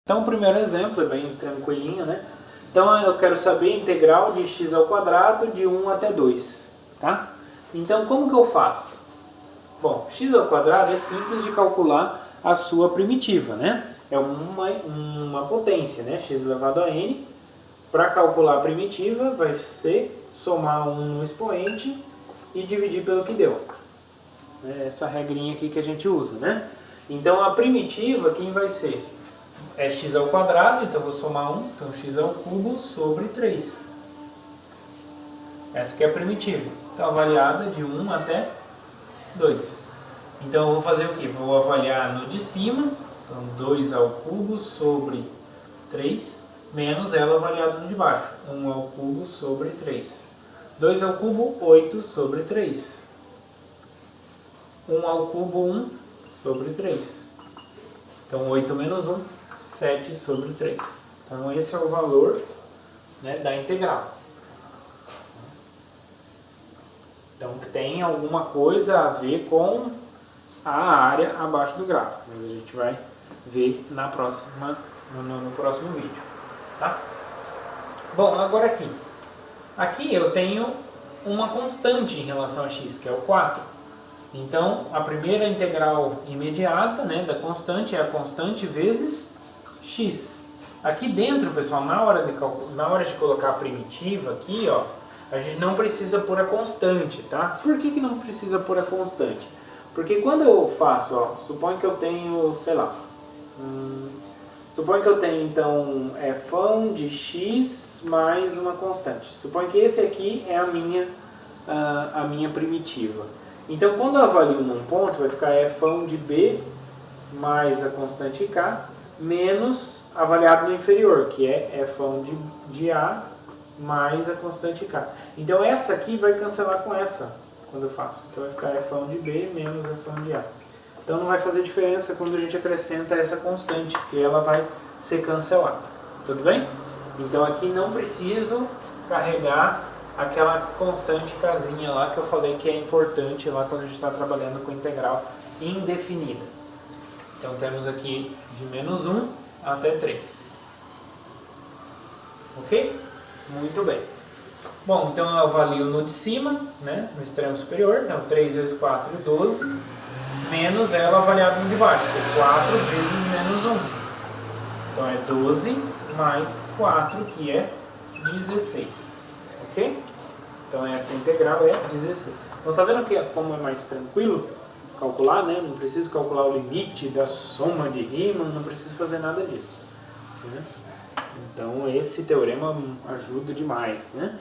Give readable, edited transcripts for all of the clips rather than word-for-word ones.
Então o primeiro exemplo é bem tranquilinho, né? Então eu quero saber a integral de x ao quadrado de 1 até 2, tá? Então como que eu faço? Bom, x ao quadrado é simples de calcular a sua primitiva, né? É uma potência, né? X elevado a n. Para calcular a primitiva vai ser somar um no expoente e dividir pelo que deu. É essa regrinha aqui que a gente usa, né? Então a primitiva, quem vai ser? É x ao quadrado, então eu vou somar 1, então x ao cubo sobre 3. Essa aqui é a primitiva. Então avaliada de 1 até 2. Então eu vou fazer o quê? Vou avaliar no de cima, então 2 ao cubo sobre 3, menos ela avaliada no de baixo, 1 ao cubo sobre 3. 2 ao cubo, 8 sobre 3. 1 ao cubo, 1 sobre 3. Então 8 menos 1, 7 sobre 3. Então esse é o valor, né, da integral. Então tem alguma coisa a ver com a área abaixo do gráfico, mas a gente vai ver no próximo vídeo. Tá? Bom, agora aqui. Aqui eu tenho uma constante em relação a x, que é o 4. Então a primeira integral imediata, né, da constante é a constante vezes x. Aqui dentro, pessoal, na hora de colocar a primitiva aqui, ó, a gente não precisa pôr a constante, tá? Por que não precisa pôr a constante? Porque quando eu faço, ó, suponho que eu tenho, sei lá, suponho que eu tenho então f de x mais uma constante. Suponho que esse aqui é a minha primitiva. Então quando eu avalio num ponto, vai ficar f de b mais a constante k menos avaliado no inferior, que é f de a mais a constante k. Então essa aqui vai cancelar com essa, quando eu faço. Então vai ficar f de b menos f de a. Então não vai fazer diferença quando a gente acrescenta essa constante, porque ela vai ser cancelada. Tudo bem? Então aqui não preciso carregar aquela constante casinha lá que eu falei que é importante lá quando a gente está trabalhando com integral indefinida. Então temos aqui de menos 1 até 3. Ok? Muito bem. Bom, então eu avalio no de cima, né, no extremo superior. Então 3 vezes 4 é 12. Menos ela avaliada no de baixo, que é 4 vezes menos 1. Então é 12 mais 4, que é 16. Ok? Então essa integral é 16. Então tá vendo que como é mais tranquilo calcular, né? Não preciso calcular o limite da soma de Riemann, não preciso fazer nada disso. Né? Então esse teorema ajuda demais, né?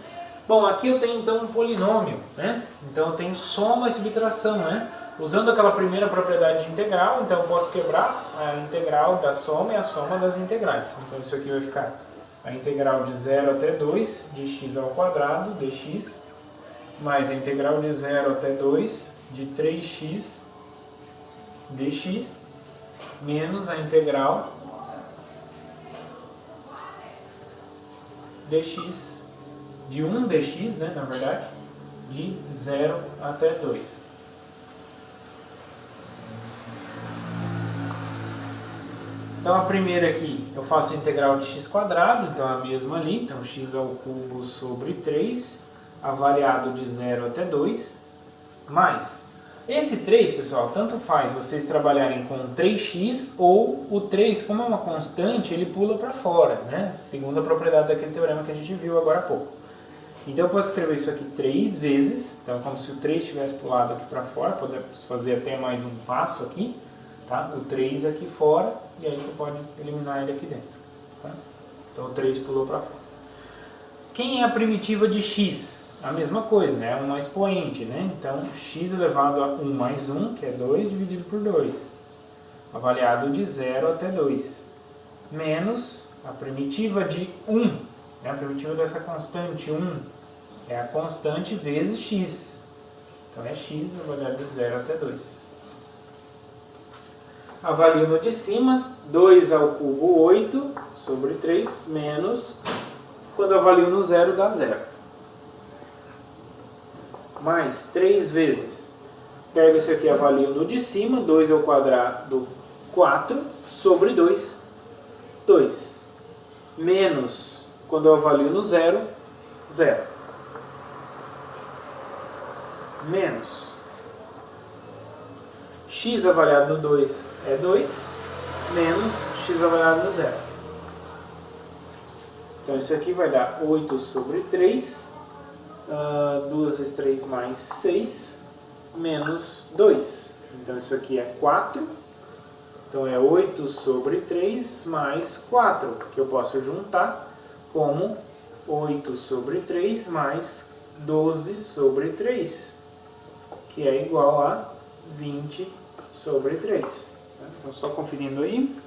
Bom, aqui eu tenho então um polinômio, né? Então eu tenho soma e subtração, né? Usando aquela primeira propriedade de integral, então eu posso quebrar a integral da soma e a soma das integrais. Então isso aqui vai ficar a integral de 0 até 2 de x ao quadrado dx, mais a integral de 0 até 2 de 3x dx, menos a integral dx, de 1 dx, né, na verdade, de 0 até 2. Então a primeira aqui, eu faço a integral de x quadrado, então a mesma ali, então x ao cubo sobre 3, avaliado de 0 até 2, mais esse 3, pessoal, tanto faz vocês trabalharem com 3x ou o 3, como é uma constante, ele pula para fora, né? Segundo a propriedade daquele teorema que a gente viu agora há pouco. Então eu posso escrever isso aqui 3 vezes, então é como se o 3 tivesse pulado aqui para fora, podemos fazer até mais um passo aqui, tá? O 3 aqui fora, e aí você pode eliminar ele aqui dentro. Tá? Então o 3 pulou para fora. Quem é a primitiva de x? A mesma coisa, né? Uma expoente, né? Então, x elevado a 1 mais 1, que é 2, dividido por 2. Avaliado de 0 até 2. Menos a primitiva de 1. Né? A primitiva dessa constante 1 é a constante vezes x. Então, é x avaliado de 0 até 2. Avalio no de cima, 2 ao cubo 8 sobre 3, menos, quando eu avalio no zero, dá 0. Mais 3 vezes, pego isso aqui e avalio no de cima, 2 ao quadrado 4 sobre 2, 2. Menos, quando eu avalio no 0, 0. Menos. X avaliado no 2 é 2. Menos x avaliado no 0. Então isso aqui vai dar 8 sobre 3. 2 vezes 3 mais 6. Menos 2. Então isso aqui é 4. Então é 8 sobre 3 mais 4, que eu posso juntar como 8 sobre 3 mais 12 sobre 3, que é igual a 20 sobre 3. Então só conferindo aí.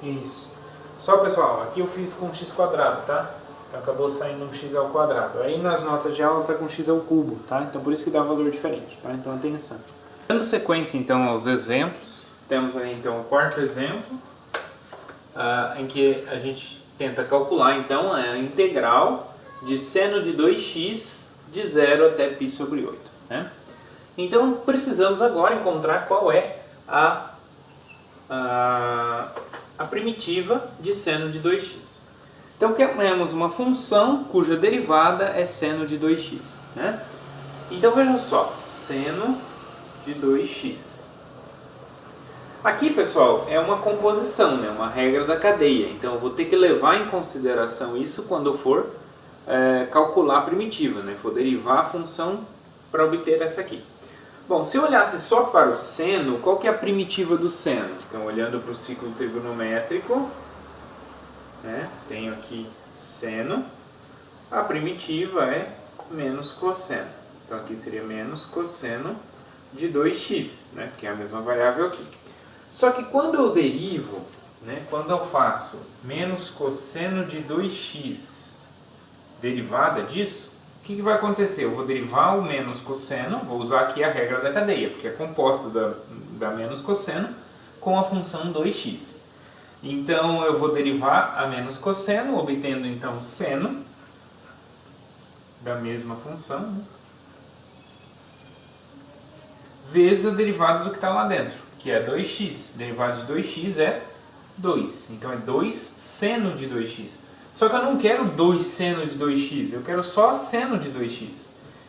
Isso. Só pessoal, aqui eu fiz com x quadrado, tá? Então acabou saindo um x ao quadrado. Aí nas notas de aula tá com x ao cubo, tá? Então por isso que dá valor diferente, tá? Então atenção. Dando sequência então aos exemplos, temos aí então o quarto exemplo, em que a gente tenta calcular então a integral de seno de 2x de 0 até π sobre 8, né? Então precisamos agora encontrar qual é a primitiva de seno de 2x. Então temos uma função cuja derivada é seno de 2x, né? Então veja só, seno de 2x. Aqui, pessoal, é uma composição, né? Uma regra da cadeia. Então eu vou ter que levar em consideração isso quando eu for calcular a primitiva, né? For derivar a função para obter essa aqui. Bom, se eu olhasse só para o seno, qual que é a primitiva do seno? Então, olhando para o ciclo trigonométrico, né, tenho aqui seno, a primitiva é menos cosseno. Então, aqui seria menos cosseno de 2x, né, que é a mesma variável aqui. Só que quando eu derivo, né, quando eu faço menos cosseno de 2x derivada disso, o que vai acontecer? Eu vou derivar o menos cosseno, vou usar aqui a regra da cadeia, porque é composta da menos cosseno com a função 2x. Então eu vou derivar a menos cosseno, obtendo então seno da mesma função, né, vezes a derivada do que está lá dentro, que é 2x. Derivada de 2x é 2. Então é 2 seno de 2x. Só que eu não quero 2 seno de 2x, eu quero só seno de 2x.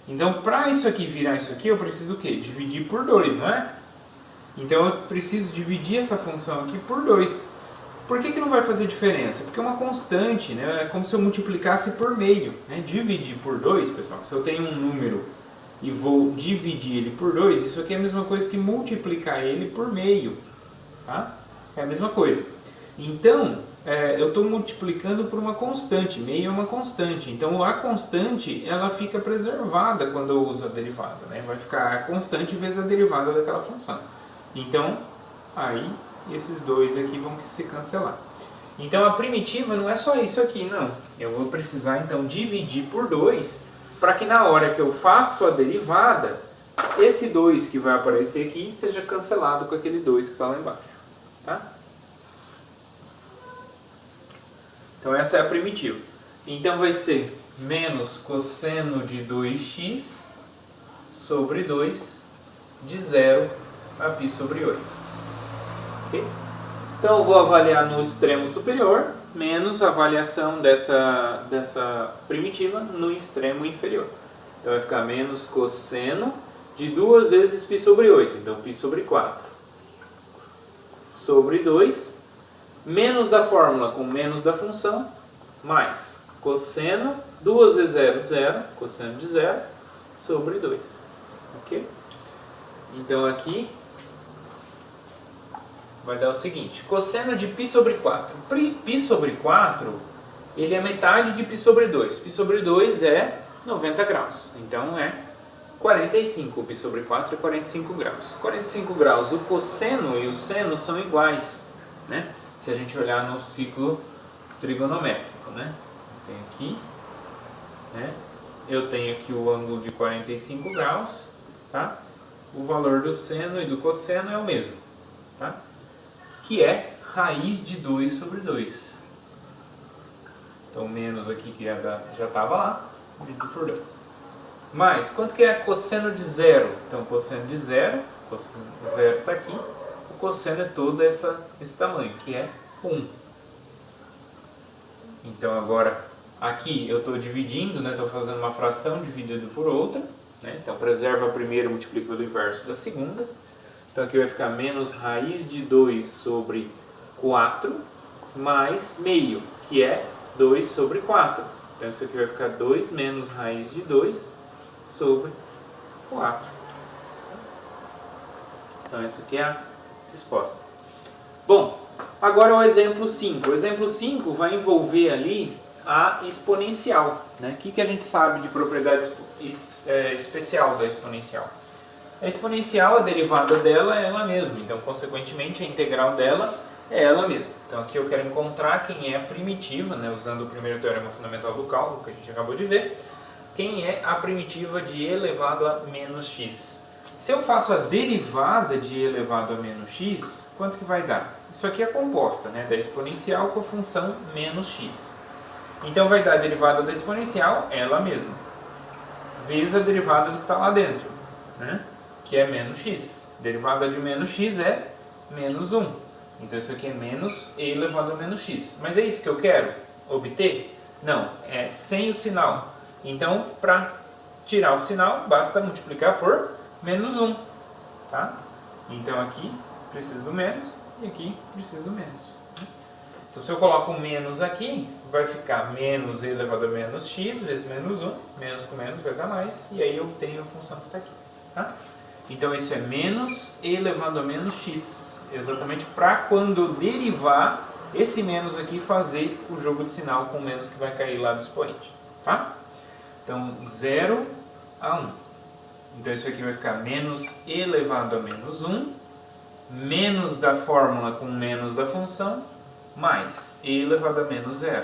Então, para isso aqui virar isso aqui, eu preciso o quê? Dividir por 2, não é? Então, eu preciso dividir essa função aqui por 2. Por que não vai fazer diferença? Porque é uma constante, né? É como se eu multiplicasse por meio, né? Dividir por 2, pessoal, se eu tenho um número e vou dividir ele por 2, isso aqui é a mesma coisa que multiplicar ele por meio, tá? É a mesma coisa. Então, eu estou multiplicando por uma constante, meio é uma constante. Então, a constante, ela fica preservada quando eu uso a derivada, né? Vai ficar a constante vezes a derivada daquela função. Então, aí, esses dois aqui vão se cancelar. Então, a primitiva não é só isso aqui, não. Eu vou precisar, então, dividir por 2, para que na hora que eu faço a derivada, esse 2 que vai aparecer aqui seja cancelado com aquele 2 que está lá embaixo, tá? Então essa é a primitiva. Então vai ser menos cosseno de 2x sobre 2 de 0 a π sobre 8. Okay? Então eu vou avaliar no extremo superior, menos a avaliação dessa primitiva no extremo inferior. Então vai ficar menos cosseno de 2 vezes π sobre 8. Então π sobre 4. Sobre 2. Menos da fórmula com menos da função, mais cosseno, 2 vezes 0, 0, cosseno de 0, sobre 2. Ok? Então aqui vai dar o seguinte, cosseno de π sobre 4. π sobre 4, ele é metade de π sobre 2. π sobre 2 é 90 graus. Então é 45. π sobre 4 é 45 graus. 45 graus, o cosseno e o seno são iguais, né? Se a gente olhar no ciclo trigonométrico, né? Eu tenho aqui o ângulo de 45 graus, tá? O valor do seno e do cosseno é o mesmo, tá? Que é raiz de 2 sobre 2. Então, o menos aqui que já estava lá, dividido por 2. Mais, quanto que é cosseno de zero? Então, cosseno de zero está aqui. O cosseno é todo esse tamanho, que é 1. Então, agora, aqui eu estou dividindo, né? Estou fazendo uma fração dividida por outra. Né? Então, preserva a primeira e multiplica pelo inverso da segunda. Então, aqui vai ficar menos raiz de 2 sobre 4, mais meio, que é 2 sobre 4. Então, isso aqui vai ficar 2 menos raiz de 2 sobre 4. Então, essa aqui é a resposta. Bom, agora o exemplo 5. O exemplo 5 vai envolver ali a exponencial. Né? O que a gente sabe de propriedade especial da exponencial? A exponencial, a derivada dela é ela mesma. Então, consequentemente, a integral dela é ela mesma. Então, aqui eu quero encontrar quem é a primitiva, né? Usando o primeiro teorema fundamental do cálculo, que a gente acabou de ver. Quem é a primitiva de e elevado a menos x? Se eu faço a derivada de e elevado a menos x, quanto que vai dar? Isso aqui é composta, né? Da exponencial com a função menos x. Então, vai dar a derivada da exponencial, ela mesma, vezes a derivada do que está lá dentro, né? Que é menos x. Derivada de menos x é menos 1. Então, isso aqui é menos e elevado a menos x. Mas é isso que eu quero obter? Não, é sem o sinal. Então, para tirar o sinal, basta multiplicar por menos 1. Tá? Então, aqui preciso do menos e aqui preciso do menos. Então, se eu coloco o menos aqui, vai ficar menos e elevado a menos x vezes menos 1. Menos com menos vai dar mais. E aí eu tenho a função que está aqui. Tá? Então, isso é menos e elevado a menos x. Exatamente para quando eu derivar esse menos aqui, fazer o jogo de sinal com o menos que vai cair lá do expoente. Tá? Então, 0 a 1. Então, isso aqui vai ficar menos e elevado a menos 1. Menos da fórmula com menos da função. Mais e elevado a menos 0.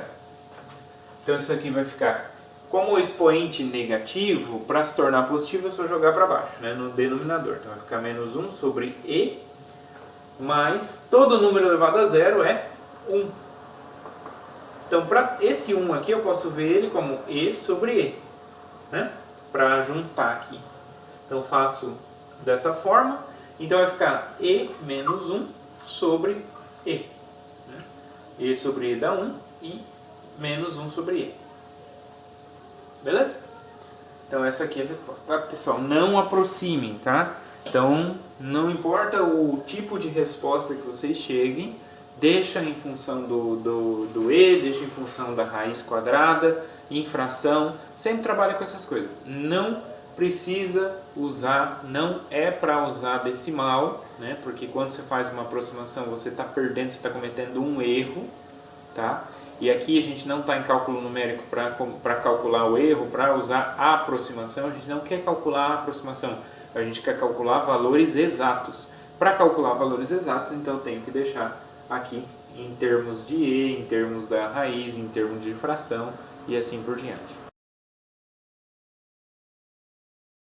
Então, isso aqui vai ficar... Como o expoente negativo, para se tornar positivo é só jogar para baixo, né, no denominador. Então vai ficar menos 1 sobre e, mais todo número elevado a zero é 1. Então, para esse 1 aqui, eu posso ver ele como e sobre e, né, para juntar aqui. Então, faço dessa forma. Então, vai ficar e menos 1 sobre e. Né? E sobre e dá 1 e menos 1 sobre e. Beleza? Então essa aqui é a resposta. Tá, pessoal? Não aproximem, tá? Então, não importa o tipo de resposta que vocês cheguem, deixa em função do e, deixa em função da raiz quadrada, em fração, sempre trabalha com essas coisas. Não precisa usar, não é para usar decimal, né? Porque quando você faz uma aproximação, você está perdendo, você está cometendo um erro, tá? E aqui a gente não está em cálculo numérico para calcular o erro, para usar a aproximação. A gente não quer calcular a aproximação, a gente quer calcular valores exatos. Para calcular valores exatos, então eu tenho que deixar aqui em termos de e, em termos da raiz, em termos de fração e assim por diante.